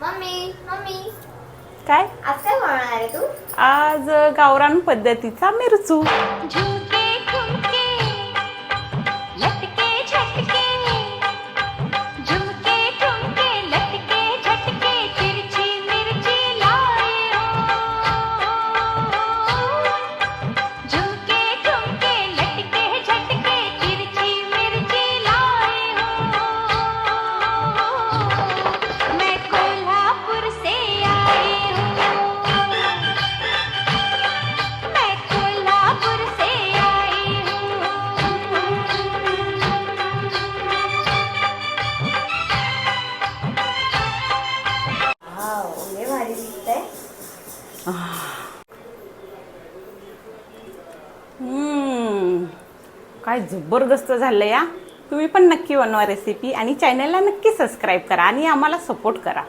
Mummy mummy काय आज काय बनवणार आहे तू? आज गावरान पद्धतीचा मिरचू. झुमके ठुमके लटके झटके झुमके ठुमके लटके झटके तिरछी मिर्ची लाए हो झुमके ठुमके लटके झटके तिरछी मिर्ची लाए हो मैं कोल्हापुर से आई हूँ मैं कोल्हापुर से आई वाव, लय भारी दिसतंय. काय जबरदस्त झालं या. तुम्ही पण नक्की बनवा रेसिपी आणि चॅनलला नक्की सबस्क्राईब करा आणि आम्हाला सपोर्ट करा.